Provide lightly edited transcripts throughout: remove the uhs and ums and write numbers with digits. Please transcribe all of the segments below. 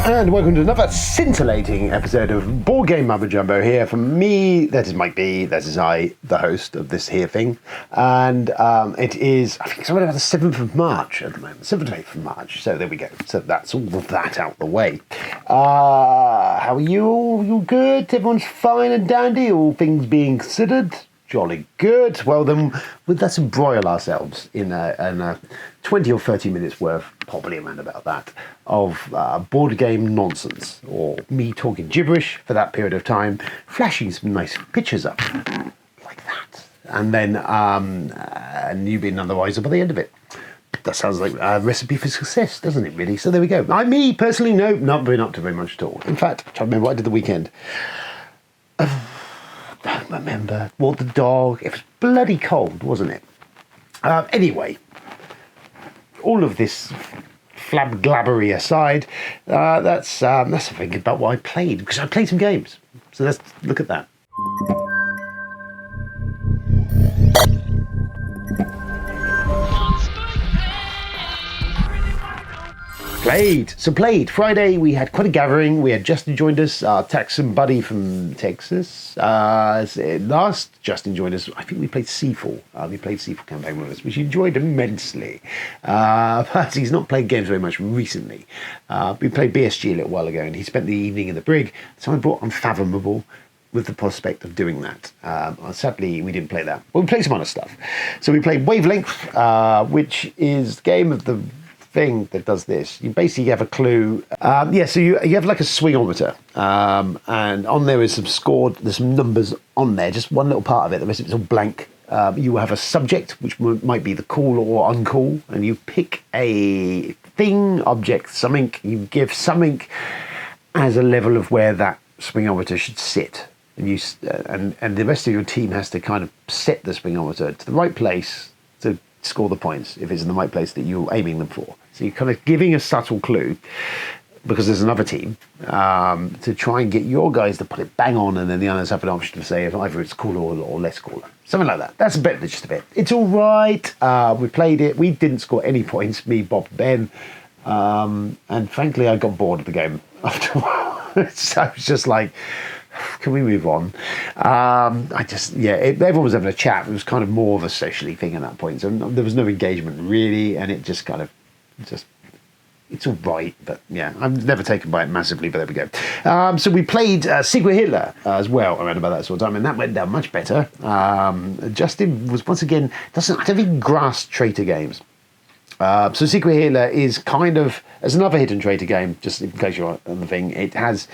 And welcome to another scintillating episode of Board Game Mumbo Jumbo here from me. That is Mike B. That is I, the host of this here thing. And it is, I think it's around about the 7th of March at the moment. 7th to 8th of March. So there we go. So that's all of that out the way. How are you all? You good? Everyone's fine and dandy? All things being considered? Jolly good. Well then, let's embroil ourselves in a 20 or 30 minutes worth, probably around about that, of board game nonsense, or me talking gibberish for that period of time, flashing some nice pictures up, like that, and then and you being none the wiser by the end of it. That sounds like a recipe for success, doesn't it, really? So there we go. Me, personally, no, not been up to very much at all. In fact, I'm trying to remember what I did the weekend. I don't remember. Walked the dog. It was bloody cold, wasn't it? Anyway, all of this flab-glabbery aside, that's a thing about what I played, because I played some games. So let's look at that. Played. Friday, we had quite a gathering. We had Justin joined us, our Texan buddy from Texas. Last Justin joined us, I think we played Seafall. He played Seafall campaign with us, which he enjoyed immensely. But he's not played games very much recently. We played BSG a little while ago, and he spent the evening in the brig. So I brought Unfathomable with the prospect of doing that. Sadly, we didn't play that. But we played some other stuff. So we played Wavelength, which is the game of the thing that does this. You basically have a clue. So you have like a swingometer, and on there is there's some numbers on there, just one little part of it. The rest of it's all blank. You have a subject, which might be the cool or uncool, and you pick a thing, object, something. You give something as a level of where that swingometer should sit, and you and the rest of your team has to kind of set the swingometer to the right place to score the points if it's in the right place that you're aiming them for. So you're kind of giving a subtle clue, because there's another team, to try and get your guys to put it bang on, and then the others have an option to say if either it's cooler or less cooler. Something like that. That's just a bit. It's all right. We played it. We didn't score any points, me, Bob, Ben. And frankly, I got bored of the game after a while. So I was just like, can we move on? Everyone was having a chat. It was kind of more of a socially thing at that point. So there was no engagement really, and it just kind of it's all right, but yeah, I'm never taken by it massively, but there we go. So we played Secret Hitler as well around about that sort of time, and that went down much better. Justin was once again, I don't think he grasped traitor games. So Secret Hitler is kind of, as another hidden traitor game, just in case you're on the thing, it has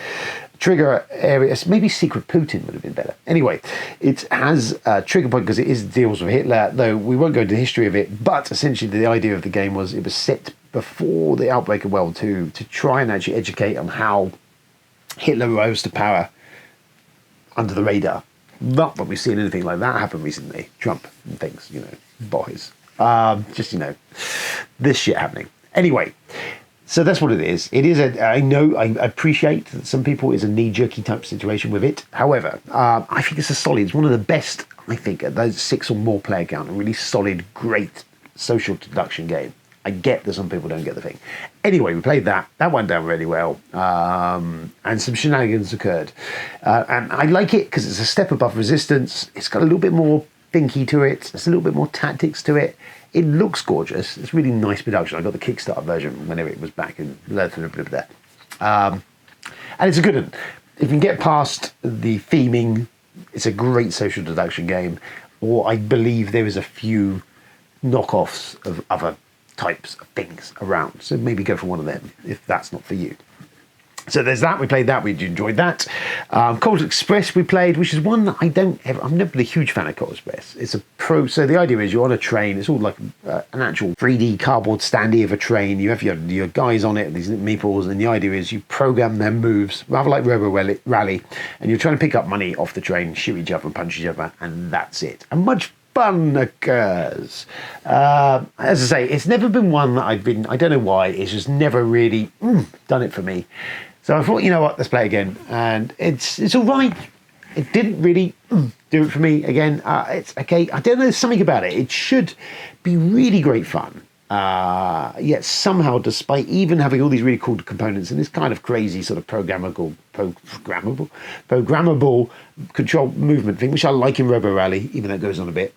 trigger areas. Maybe Secret Putin would have been better. Anyway, it has a trigger point because it deals with Hitler, though we won't go into the history of it, but essentially the idea of the game was it was set before the outbreak of World War II to try and actually educate on how Hitler rose to power under the radar. Not that we've seen anything like that happen recently. Trump and things, boys. This shit happening. Anyway, so that's what it is. It is I appreciate that some people is a knee-jerky type situation with it. However, I think it's it's one of the best, I think, at those 6 or more player count, a really solid, great social deduction game. I get that some people don't get the thing. Anyway, we played that. That went down really well. And some shenanigans occurred. And I like it because it's a step above Resistance. It's got a little bit more thinky to it. There's a little bit more tactics to it. It looks gorgeous. It's really nice production. I got the Kickstarter version whenever it was back in there. And it's a good one. If you can get past the theming, it's a great social deduction game. Or I believe there is a few knockoffs of other types of things around. So maybe go for one of them if that's not for you. So there's that. We played that. We enjoyed that. Colt Express we played, which is one that I'm never been a huge fan of Colt Express. It's a pro. So the idea is you're on a train. It's all like an actual 3D cardboard standee of a train. You have your guys on it, these meeples, and the idea is you program their moves, rather like Robo Rally, and you're trying to pick up money off the train, shoot each other and punch each other, and that's it. And much fun occurs. As I say, it's never been one that I don't know why, it's just never really done it for me. So I thought, you know what, let's play again. And it's all right. It didn't really do it for me. Again, it's okay. I don't know, there's something about it. It should be really great fun. Yet somehow, despite even having all these really cool components and this kind of crazy sort of programmable control movement thing, which I like in Robo Rally, even though it goes on a bit,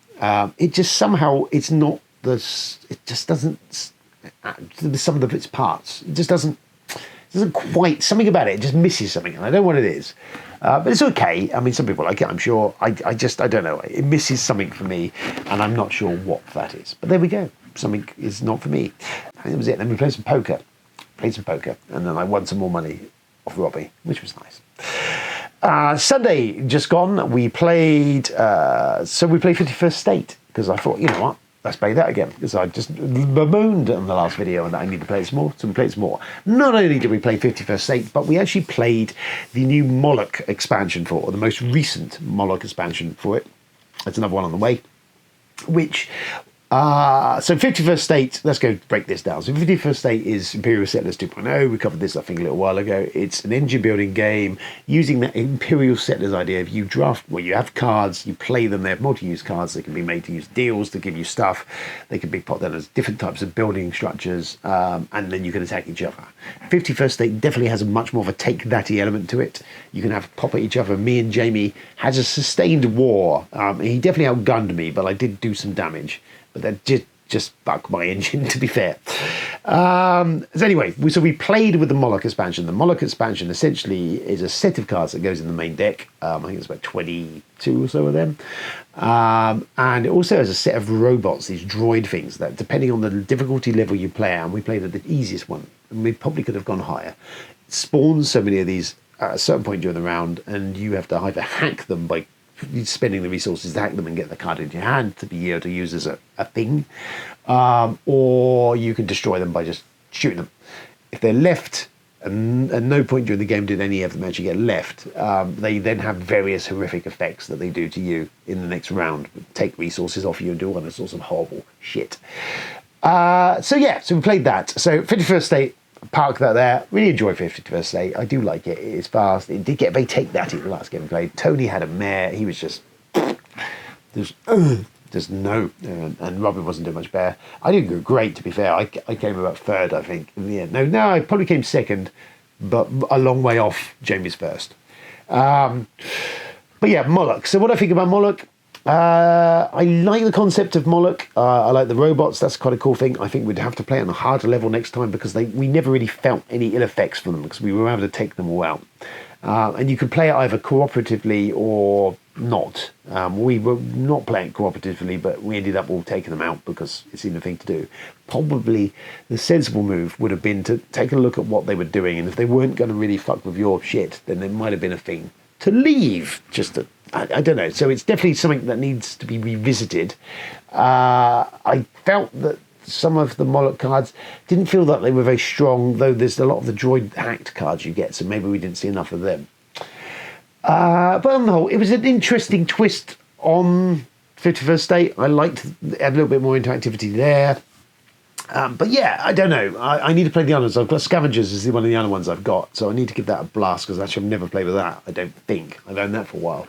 it just somehow, it's not it just doesn't, the sum of its parts, it just doesn't quite, something about it just misses something, and I don't know what it is. But it's okay. I mean, some people like it, I'm sure. I don't know. It misses something for me, and I'm not sure what that is. But there we go. Something is not for me. And that was it. Then we played some poker. And then I won some more money off Robbie, which was nice. Sunday just gone. We played. So we played 51st State, because I thought, you know what? Let's play that again, because I just bemoaned on the last video and that I need to play some more, so we played some more. Not only did we play 51st State, but we actually played the new Moloch expansion for it, or the most recent Moloch expansion for it. There's another one on the way, which... so 51st State, let's go break this down. So 51st State is Imperial Settlers 2.0. We covered this, I think, a little while ago. It's an engine building game using that Imperial Settlers idea of you draft, well, you have cards, you play them, they have multi-use cards, they can be made to use deals to give you stuff, they can be put down as different types of building structures, and then you can attack each other. 51st State definitely has a much more of a take-thatty element to it. You can have pop at each other. Me and Jamie had a sustained war. He definitely outgunned me, but I did do some damage. But that just bucked my engine, to be fair. So anyway, so we played with the Moloch expansion. The Moloch expansion essentially is a set of cards that goes in the main deck. I think it's about 22 or so of them. And it also has a set of robots, these droid things, that depending on the difficulty level you play at, and we played at the easiest one, and we probably could have gone higher, it spawns so many of these at a certain point during the round, and you have to either hack them by spending the resources to hack them and get the card into your hand to be able to use as a thing, or you can destroy them by just shooting them. If they're left, and at no point during the game did any of them actually get left, they then have various horrific effects that they do to you in the next round, take resources off you and do all sorts of horrible shit. So we played that. So 51st State, park that there. Really enjoy 51st State. I do like it. It is fast. It did get very take-thatty the last game we played. Tony had a mare. He was just no. And Robin wasn't doing much better. I didn't go great, to be fair. I came about third, I think, in the end. No, I probably came second, but a long way off Jamie's first. But yeah, Moloch. So what do I think about Moloch? I like the concept of Moloch. I like the robots. That's quite a cool thing. I think we'd have to play it on a harder level next time, because we never really felt any ill effects from them, because we were able to take them all out. And you could play it either cooperatively or not. We were not playing cooperatively, but we ended up all taking them out because it seemed the thing to do. Probably the sensible move would have been to take a look at what they were doing, and if they weren't going to really fuck with your shit, then there might have been a thing to leave, just to, I don't know. So it's definitely something that needs to be revisited. I felt that some of the Moloch cards didn't feel that they were very strong, though there's a lot of the droid hacked cards you get, so maybe we didn't see enough of them. But on the whole, it was an interesting twist on 51st State. I liked a little bit more interactivity there. But yeah, I don't know. I need to play the other ones. I've got Scavengers is one of the other ones I've got, so I need to give that a blast, because actually I've never played with that. I don't think. I've owned that for a while.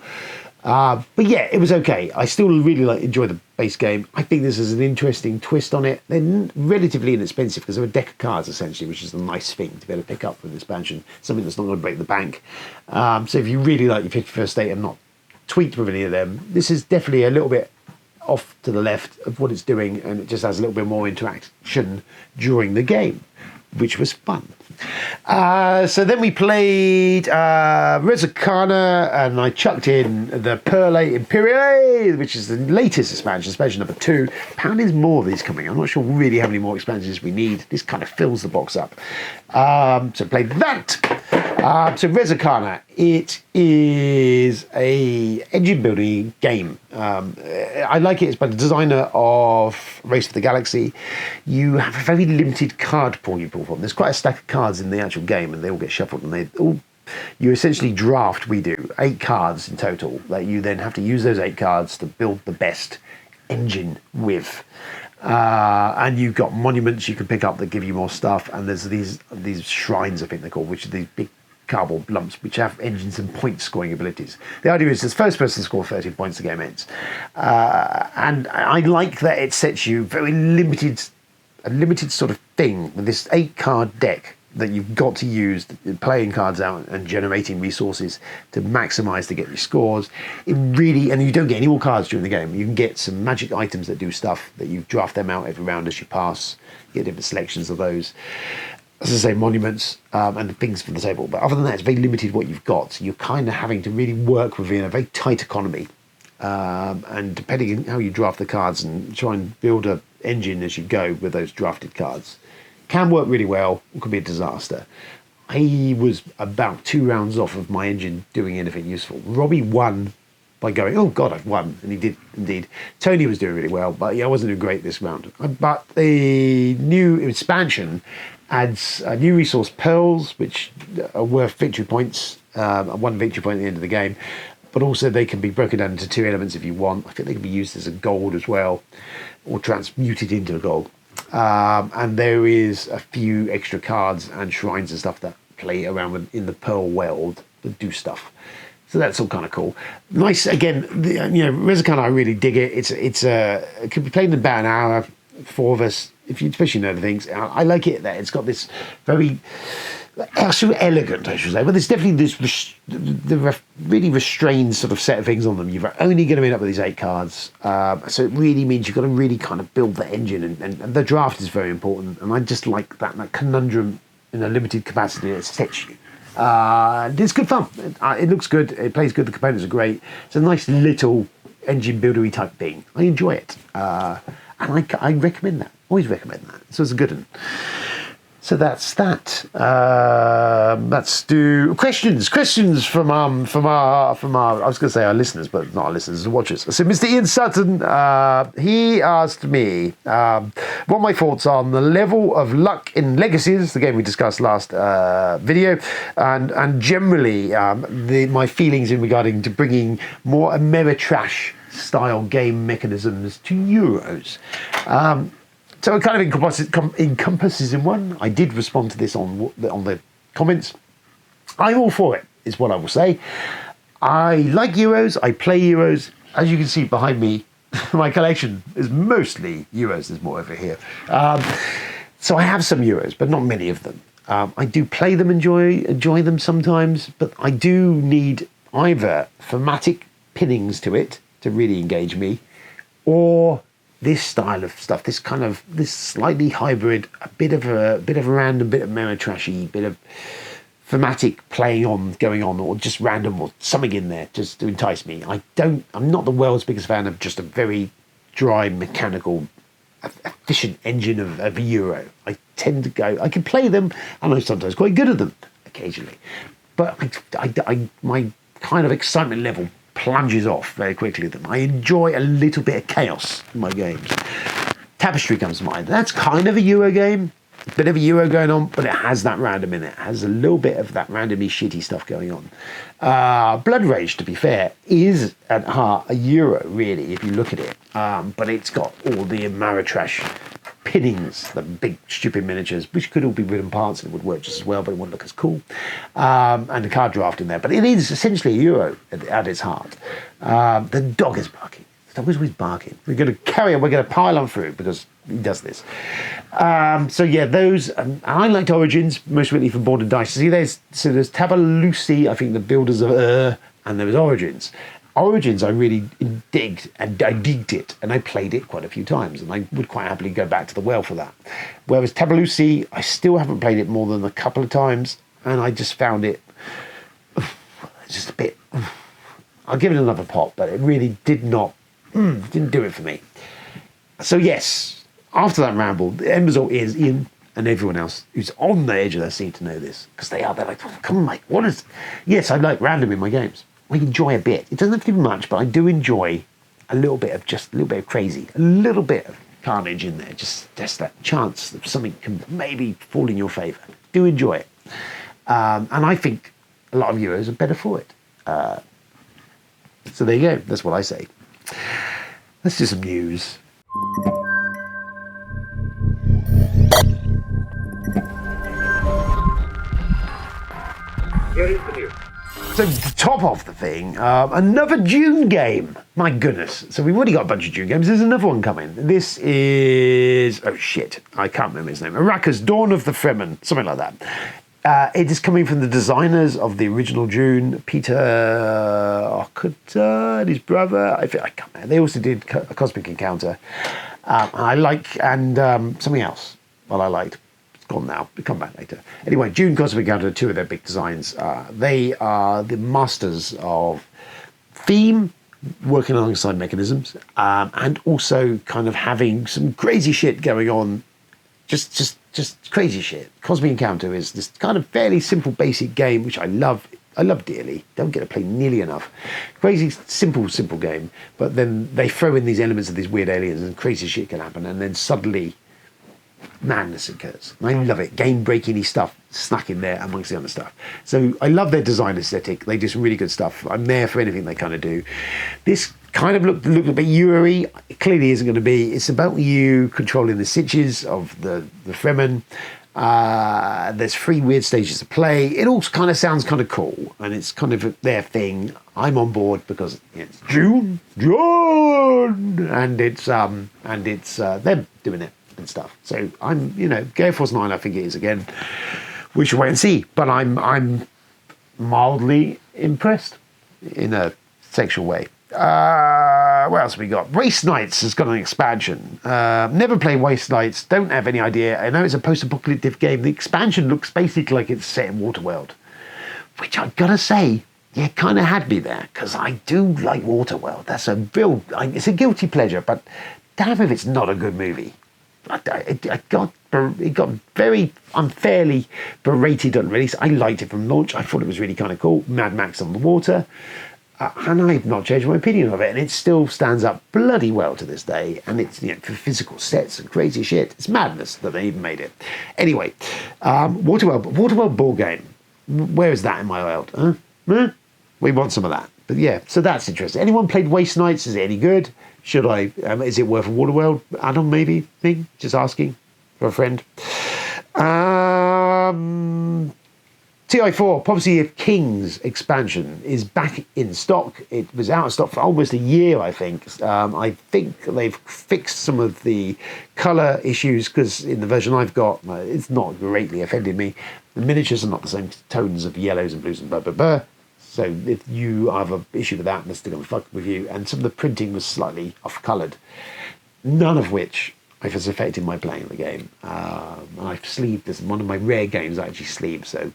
But yeah, it was okay. I still really enjoy the base game. I think this is an interesting twist on it. They're relatively inexpensive, because they're a deck of cards essentially, which is a nice thing to be able to pick up with expansion. Something that's not going to break the bank. So if you really like your 51st State and not tweaked with any of them, this is definitely a little bit off to the left of what it's doing, and it just has a little bit more interaction during the game, which was fun. So then we played Arcana, and I chucked in the Betrayal, which is the latest expansion number 2. Apparently there's more of these coming. I'm not sure really how many more expansions we need. This kind of fills the box up. So played that. So Arcana, it is a engine building game. I like it. It's by the designer of Race for the Galaxy. You have a very limited card pool you pull from. There's quite a stack of cards in the actual game, and they all get shuffled, and you essentially draft, we do, 8 cards in total, that you then have to use those 8 cards to build the best engine with. And you've got monuments you can pick up that give you more stuff, and there's these shrines, I think they're called, which are these big cardboard lumps which have engines and point scoring abilities. The idea is this first person to score 13 points, the game ends. And I like that it sets you a limited sort of thing with this 8-card deck that you've got to use, playing cards out and generating resources to maximise to get your scores. And you don't get any more cards during the game. You can get some magic items that do stuff that you draft them out every round as you pass. You get different selections of those. As I say, monuments and things for the table. But other than that, it's very limited what you've got. So you're kind of having to really work within a very tight economy. And depending on how you draft the cards and try and build an engine as you go with those drafted cards, can work really well, it could be a disaster. I was about 2 rounds off of my engine doing anything useful. Robbie won by going, oh God, I've won. And he did indeed. Tony was doing really well, but I wasn't doing great this round. But the new expansion adds new resource pearls, which are worth victory points, 1 victory point at the end of the game. But also they can be broken down into 2 elements if you want. I think they can be used as a gold as well, or transmuted into a gold. And there is a few extra cards and shrines and stuff that play around in the Pearl world that do stuff. So that's all kind of cool. Nice, again, Res Arcana, I really dig it. It could be played in about an hour, 4 of us, if you especially know the things. I like it that it's got this very... actually elegant, I should say, but there's definitely this really restrained sort of set of things on them. You're only going to end up with these 8 cards, so it really means you've got to really kind of build the engine, and the draft is very important. And I just like that conundrum in a limited capacity that sets you. It's good fun. It looks good. It plays good. The components are great. It's a nice little engine buildery type thing. I enjoy it, and I recommend that. Always recommend that. So it's a good one. So that's that. Let's do questions. Questions from our I was going to say our listeners, but not our listeners, the watchers. So Mr. Ian Sutton, he asked me what my thoughts are on the level of luck in Legacies, the game we discussed last video, and generally my feelings in regarding to bringing more Ameritrash style game mechanisms to Euros. So it kind of encompasses in one. I did respond to this on the comments. I'm all for it, is what I will say. I like Euros. I play Euros. As you can see behind me, my collection is mostly Euros. There's more over here. So I have some Euros, but not many of them. I do play them, enjoy them sometimes, but I do need either thematic pinnings to it to really engage me, or this style of stuff, this slightly hybrid, a bit of a random, bit of Ameritrashy, bit of thematic going on, or just random, or something in there just to entice me. I'm not the world's biggest fan of just a very dry, mechanical, efficient engine of a Euro. I tend to go, I can play them, and I'm sometimes quite good at them occasionally, but my kind of excitement level plunges off very quickly. I enjoy a little bit of chaos in my games. Tapestry comes to mind. That's kind of a Euro game, a bit of a Euro going on, but it has that random in it. It has a little bit of that randomly shitty stuff going on. Blood Rage, to be fair, is at heart a Euro, really, if you look at it. But it's got all the Ameritrash pinnings, the big stupid miniatures, which could all be wooden parts and it would work just as well, but it wouldn't look as cool. And the card draft in there. But it is essentially a Euro at its heart. The dog is barking. The dog is always barking. We're going to carry on. We're going to pile on through because he does this. So yeah, those. I liked Origins, most really from Board and Dice. See, there's Tabalusi, I think the builders of and there was Origins. Origins, I really digged, and I digged it, and I played it quite a few times, and I would quite happily go back to the well for that. Whereas Tabalusi, I still haven't played it more than a couple of times, and I just found it just a bit. I'll give it another pop, but it really didn't do it for me. So yes, after that ramble, the end result is Ian and everyone else who's on the edge of their seat to know this, because they're like, oh, come on, mate, what is? Yes, I like random in my games. I enjoy a bit. It doesn't have to be much, but I do enjoy a little bit of crazy, a little bit of carnage in there. Just that chance that something can maybe fall in your favour. Do enjoy it. And I think a lot of Euros are better for it. So there you go. That's what I say. Let's do some news. So to top off the thing, another June game. My goodness. So we've already got a bunch of June games. There's another one coming. This is, oh shit, I can't remember his name. Araka's Dawn of the Fremen, something like that. It is coming from the designers of the original June, Peter Arcana and his brother. I can't remember. They also did a Cosmic Encounter. And something else. Well, I liked. It's gone now. We'll come back later. Anyway, June, Cosmic Encounter are two of their big designs. They are the masters of theme, working alongside mechanisms, and also kind of having some crazy shit going on. Just crazy shit. Cosmic Encounter is this kind of fairly simple, basic game, which I love dearly. Don't get to play nearly enough. Crazy, simple game. But then they throw in these elements of these weird aliens and crazy shit can happen. And then suddenly madness occurs. And I love it. Game-breaking-y stuff snuck in there amongst the other stuff. So I love their design aesthetic. They do some really good stuff. I'm there for anything they kind of do. This kind of looked a bit Euro-y. It clearly isn't going to be. It's about you controlling the sitches of the Fremen. There's 3 weird stages to play. It all kind of sounds kind of cool, and it's kind of their thing. I'm on board because it's June, and it's them doing it and stuff. So I'm, Gale Force 9, I think it is again. We should wait and see. But I'm mildly impressed in a sexual way. What else have we got? Waste Knights has got an expansion. Never played Waste Knights. Don't have any idea. I know it's a post-apocalyptic game. The expansion looks basically like it's set in Waterworld, which I've got to say, yeah, kind of had me there because I do like Waterworld. That's it's a guilty pleasure, but damn if it's not a good movie. It got very unfairly berated on release. I liked it from launch. I thought it was really kind of cool. Mad Max on the water. And I've not changed my opinion of it, and it still stands up bloody well to this day. And it's for physical sets and crazy shit. It's madness that they even made it. Anyway, Waterworld board game. Where is that in my world? We want some of that. But yeah, so that's interesting. Anyone played Waste Knights? Is it any good? Should I? Is it worth a Waterworld add-on maybe thing? Just asking for a friend. TI4, Prophecy of Kings expansion is back in stock. It was out of stock for almost a year, I think. I think they've fixed some of the colour issues because in the version I've got, it's not greatly offended me. The miniatures are not the same tones of yellows and blues and blah, blah, blah. So if you have an issue with that, they're still going to fuck with you. And some of the printing was slightly off-coloured, none of which has affected my playing the game. I've sleeved this. One of my rare games I actually sleeve, so...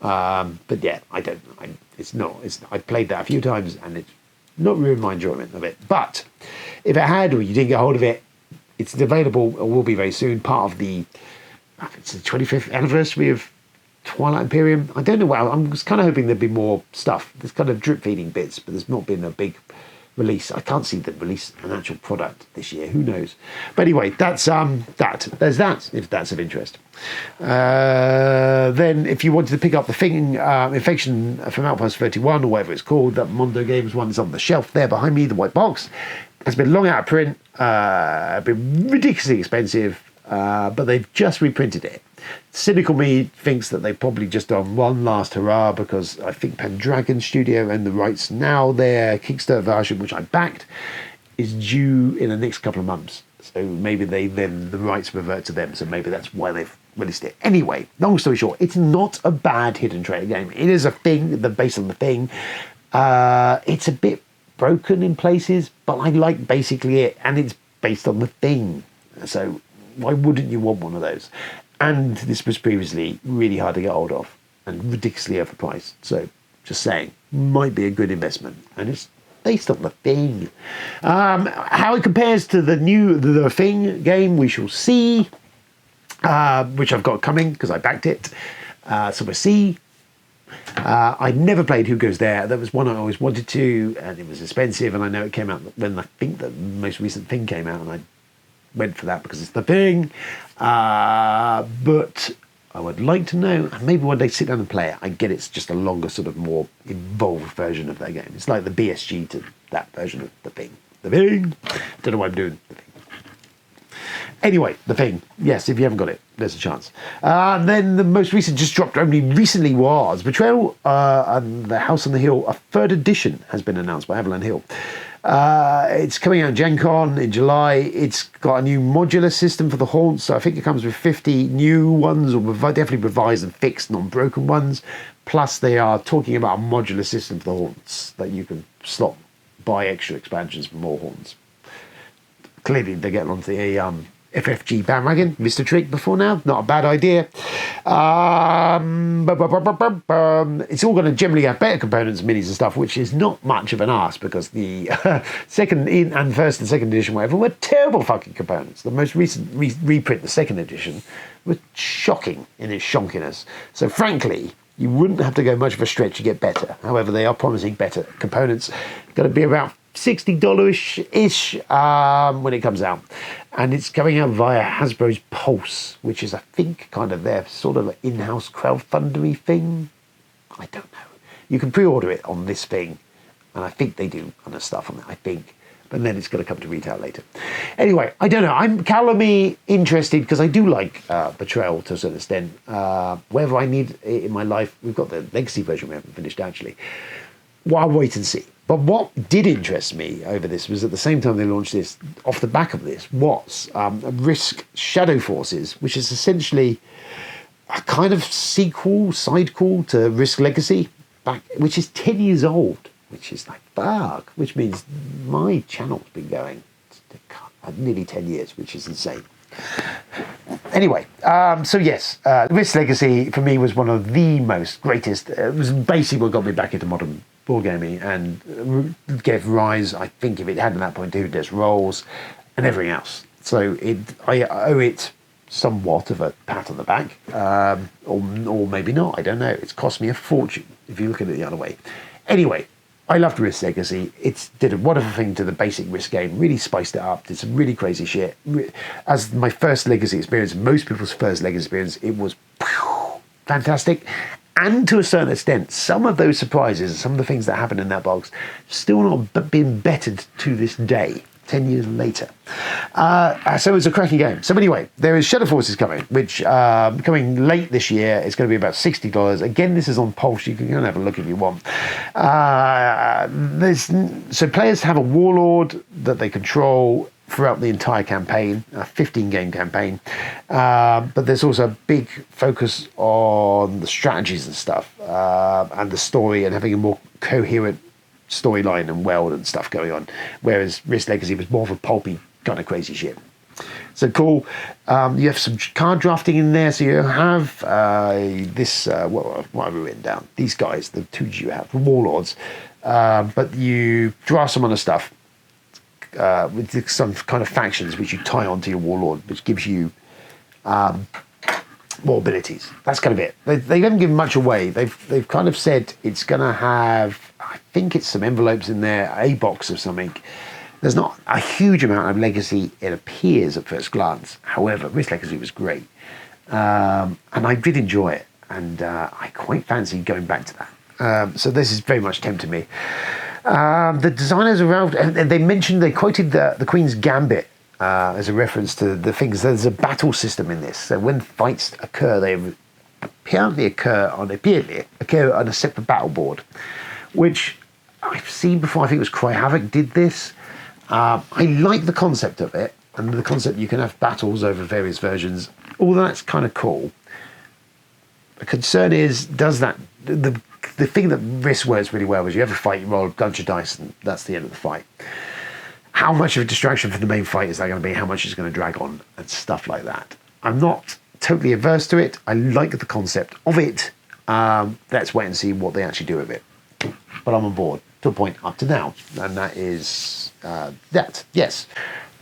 but yeah, I've played that a few times and it's not ruined my enjoyment of it. But if it had, or you didn't get hold of it, it's available or will be very soon. Part of it's the 25th anniversary of Twilight Imperium. I don't know. Well, I was kind of hoping there'd be more stuff. There's kind of drip feeding bits, but there's not been a big release. I can't see them release an actual product this year. Who knows? But anyway, that's that. There's that, if that's of interest. Then if you wanted to pick up the thing, Infection from Outpost 31 or whatever it's called, that Mondo Games one is on the shelf there behind me, the white box. It's been long out of print, been ridiculously expensive, but they've just reprinted it. Cynical me thinks that they've probably just done one last hurrah because I think Pendragon Studio and the rights now, their Kickstarter version, which I backed, is due in the next couple of months. So maybe the rights revert to them. So maybe that's why they've released it. Anyway, long story short, it's not a bad hidden trailer game. It is a thing, based on the thing. It's a bit broken in places, but I like basically it, and it's based on the thing. So why wouldn't you want one of those? And this was previously really hard to get hold of and ridiculously overpriced. So just saying, might be a good investment. And it's based on the thing. How it compares to the Thing game, we shall see. Which I've got coming because I backed it. So we'll see. I'd never played Who Goes There. That was one I always wanted to, and it was expensive. And I know it came out when I think the most recent Thing came out, and I went for that because it's the Thing. But I would like to know, and maybe one day sit down and play it. I get it's just a longer, sort of more involved version of that game. It's like the BSG to that version of the Thing. The Thing. Don't know what I'm doing. The Thing. Anyway, the thing. Yes, if you haven't got it, there's a chance. And then the most recent just dropped only recently was Betrayal and the House on the Hill. A third edition has been announced by Avalon Hill. It's coming out in Gen Con in July. It's got a new modular system for the haunts. So I think it comes with 50 new ones, or definitely revised and fixed, non-broken ones. Plus, they are talking about a modular system for the haunts that you can slot, buy extra expansions for more haunts. Clearly, they're getting onto the FFG bandwagon. Mr. Trick before now, not a bad idea. It's all going to generally have better components, minis and stuff, which is not much of an ask because the second and second edition, whatever, were terrible fucking components. The most recent reprint, the second edition, was shocking in its shonkiness. So frankly, you wouldn't have to go much of a stretch to get better. However, they are promising better components. Going to be about $60-ish when it comes out. And it's going out via Hasbro's Pulse, which is, I think, kind of their sort of in-house crowdfundery thing. I don't know. You can pre-order it on this thing, and I think they do other stuff on it, I think. But then it's going to come to retail later. Anyway, I don't know. I'm calumny interested because I do like Betrayal to a certain extent. Wherever I need it in my life, we've got the Legacy version we haven't finished, actually. Well, I'll wait and see. But what did interest me over this was at the same time they launched this, off the back of this, was Risk Shadow Forces, which is essentially a kind of sidequel to Risk Legacy, which is 10 years old, which is like, fuck, which means my channel's been going nearly 10 years, which is insane. Anyway, so yes, Risk Legacy for me was one of the most greatest. It was basically what got me back into modern board gaming and gave rise, I think, if it hadn't at that point, to Death Rolls and everything else. So I owe it somewhat of a pat on the back, or maybe not. I don't know. It's cost me a fortune if you look at it the other way. Anyway, I loved Risk Legacy. It did a wonderful thing to the basic Risk game, really spiced it up, did some really crazy shit. As my first Legacy experience, most people's first Legacy experience, it was fantastic. And to a certain extent, some of those surprises and some of the things that happened in that box still not been bettered to this day, 10 years later. So it's a cracking game. So anyway, there is Shadow Forces coming, which coming late this year. It's going to be about $60. Again, this is on Pulse. You can go and have a look if you want. So players have a warlord that they control throughout the entire campaign, a 15-game campaign. But there's also a big focus on the strategies and stuff, and the story, and having a more coherent storyline and world and stuff going on. Whereas Risk Legacy was more of a pulpy kind of crazy shit. So cool. You have some card drafting in there. So you have this, what have we written down? These guys, the two you have, the warlords. But you draft some other stuff. With some kind of factions which you tie onto your warlord, which gives you more abilities. That's kind of it. They haven't given much away. They've kind of said it's going to have, I think it's some envelopes in there, a box of something. There's not a huge amount of Legacy, it appears at first glance. However, Risk Legacy was great. And I did enjoy it. And I quite fancied going back to that. So this is very much tempting me. The designers around, and they quoted the Queen's Gambit as a reference to the things. There's a battle system in this, so when fights occur, they apparently occur on a separate battle board, which I've seen before. I think it was Cry Havoc did this. I like the concept of it, and the concept you can have battles over various versions. All that's kind of cool. The concern is, does that the thing that Risk works really well is you have a fight, you roll a bunch of dice, and that's the end of the fight. How much of a distraction from the main fight is that going to be? How much is it going to drag on and stuff like that? I'm not totally averse to it. I like the concept of it. Let's wait and see what they actually do with it. But I'm on board to a point up to now, and that is that. Yes.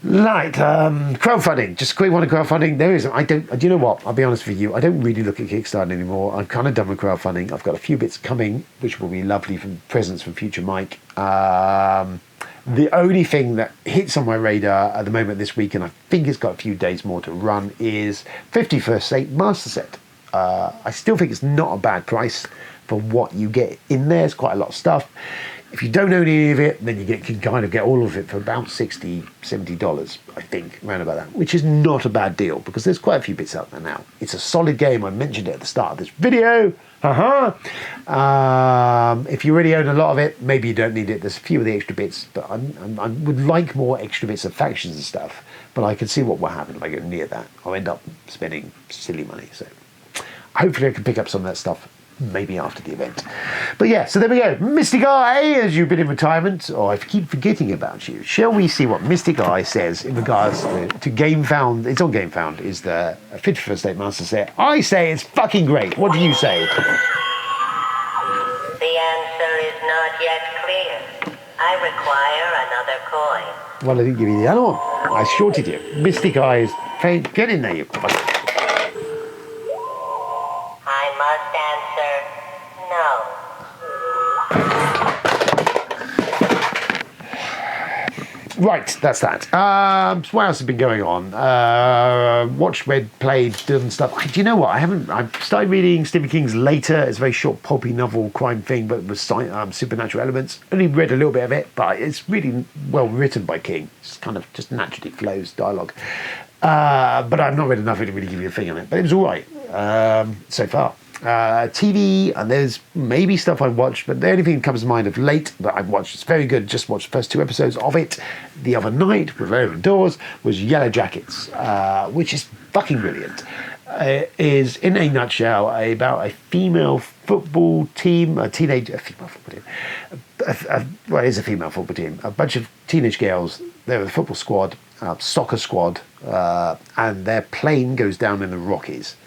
Right, crowdfunding. Just a quick one on crowdfunding. There is, do you know what? I'll be honest with you. I don't really look at Kickstarter anymore. I'm kind of done with crowdfunding. I've got a few bits coming, which will be lovely from presents from future Mike. The only thing that hits on my radar at the moment this week, and I think it's got a few days more to run, is 51st State Master Set. I still think it's not a bad price for what you get in there. It's quite a lot of stuff. If you don't own any of it, then you can kind of get all of it for about $60, $70, I think, around about that, which is not a bad deal because there's quite a few bits out there now. It's a solid game. I mentioned it at the start of this video. If you already own a lot of it, maybe you don't need it. There's a few of the extra bits, but I would like more extra bits of factions and stuff. But I can see what will happen if I go near that. I'll end up spending silly money. So hopefully I can pick up some of that stuff maybe after the event. But yeah, so there we go. Mystic Eye, as you've been in retirement, or I keep forgetting about you. Shall we see what Mystic Eye says in regards to GameFound? It's on GameFound. Is the Fit for State Master set? I say it's fucking great. What do you say? The answer is not yet clear. I require another coin. Well, I didn't give you the other one. I shorted you. Mystic Eyes. Get in there, you fucker. I must answer no. Right, that's that. So what else has been going on? Watched, read, played, done stuff. Do you know what? I've started reading Stephen King's Later. It's a very short, pulpy novel crime thing, but with supernatural elements. Only read a little bit of it, but it's really well written by King. It's kind of just naturally flows dialogue. But I've not read enough to really give you a thing on it. But it was all right so far. TV, and there's maybe stuff I've watched, but the only thing that comes to mind of late that I've watched, it's very good, just watched the first 2 episodes of it the other night with open doors, was Yellowjackets, which is fucking brilliant. Is in a nutshell about a female football team, a female football team, well, it is a female football team, a bunch of teenage girls. They're a football squad, soccer squad, and their plane goes down in the Rockies,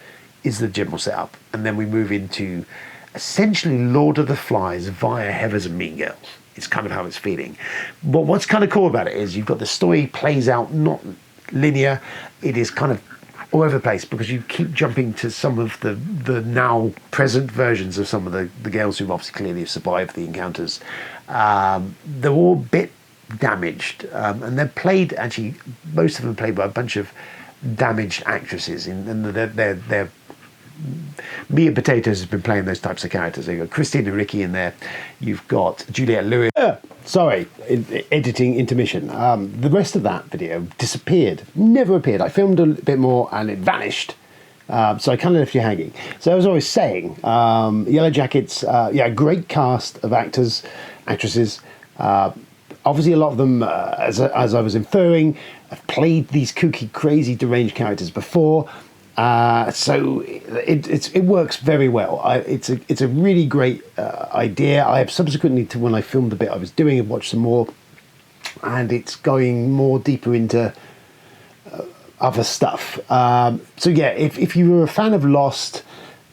is the general setup. And then we move into essentially Lord of the Flies via Heathers and Mean Girls. It's kind of how it's feeling. But what's kind of cool about it is you've got the story plays out not linear. It is kind of all over the place because you keep jumping to some of the now present versions of some of the girls who obviously clearly have survived the encounters. They're all a bit damaged, and they're played, actually most of them played by a bunch of damaged actresses, and they're Meat and Potatoes has been playing those types of characters. You've got Christina Ricci in there. You've got Juliette Lewis. Editing intermission. The rest of that video disappeared. Never appeared. I filmed a bit more and it vanished. So I kind of left you hanging. So as I was saying, Yellowjackets, great cast of actors, actresses. Obviously a lot of them, as I was inferring, have played these kooky, crazy, deranged characters before. So it works very well. It's a really great idea. I have subsequently to when I filmed the bit I was doing, I've watched some more, and it's going more deeper into other stuff. So yeah, if you were a fan of Lost,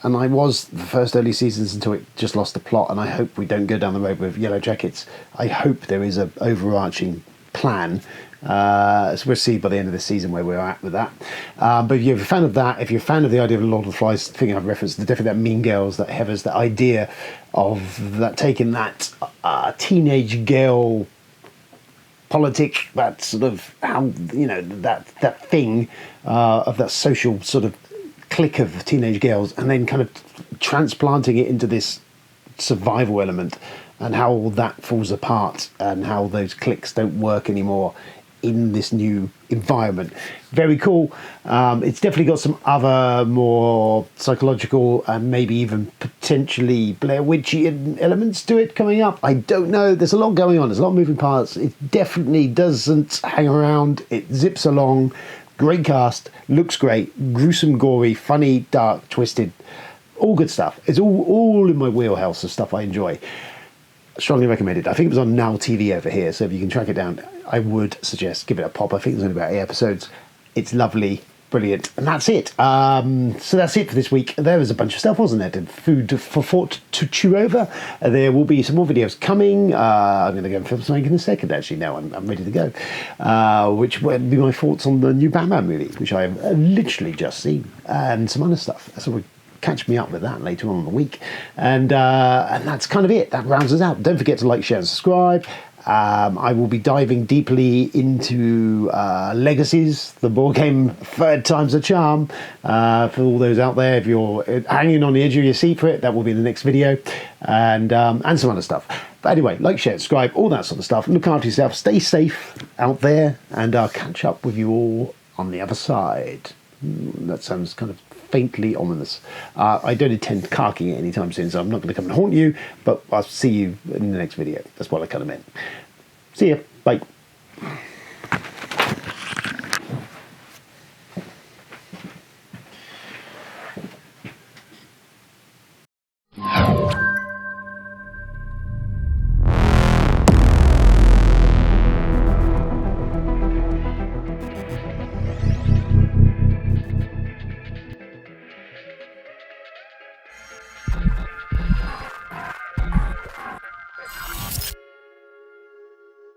and I was the first early seasons until it just lost the plot, and I hope we don't go down the road with Yellowjackets. I hope there is an overarching plan. So we'll see by the end of the season where we're at with that. But if you're a fan of that, if you're a fan of the idea of Lord of the Flies thing I've referenced, definitely that Mean Girls, that Heathers, that idea of that taking that teenage girl politic, that sort of how that thing of that social sort of clique of teenage girls, and then kind of transplanting it into this survival element, and how all that falls apart, and how those cliques don't work anymore in this new environment. Very cool. It's definitely got some other more psychological and maybe even potentially Blair Witchian elements to it coming up. I don't know. There's a lot going on. There's a lot of moving parts. It definitely doesn't hang around. It zips along. Great cast. Looks great. Gruesome, gory, funny, dark, twisted. All good stuff. It's all in my wheelhouse of stuff I enjoy. Strongly recommended. I think it was on Now TV over here, so if you can track it down, I would suggest give it a pop. I think there's only about 8 episodes. It's lovely, brilliant, and that's it. So that's it for this week. There was a bunch of stuff, wasn't there? Food for thought to chew over. There will be some more videos coming. I'm going to go and film something in a second, actually. Now I'm ready to go. Which will be my thoughts on the new Batman movie, which I have literally just seen, and some other stuff. So we'll catch me up with that later on in the week. And that's kind of it. That rounds us out. Don't forget to like, share, and subscribe. I will be diving deeply into Legacies, the board game Third Time's a Charm. For all those out there, if you're hanging on the edge of your seat for it, that will be in the next video, and some other stuff. But anyway, like, share, subscribe, all that sort of stuff. Look after yourself. Stay safe out there. And I'll catch up with you all on the other side. That sounds kind of faintly ominous. I don't intend carking it anytime soon, so I'm not going to come and haunt you. But I'll see you in the next video. That's what I kind of meant. See ya. Bye.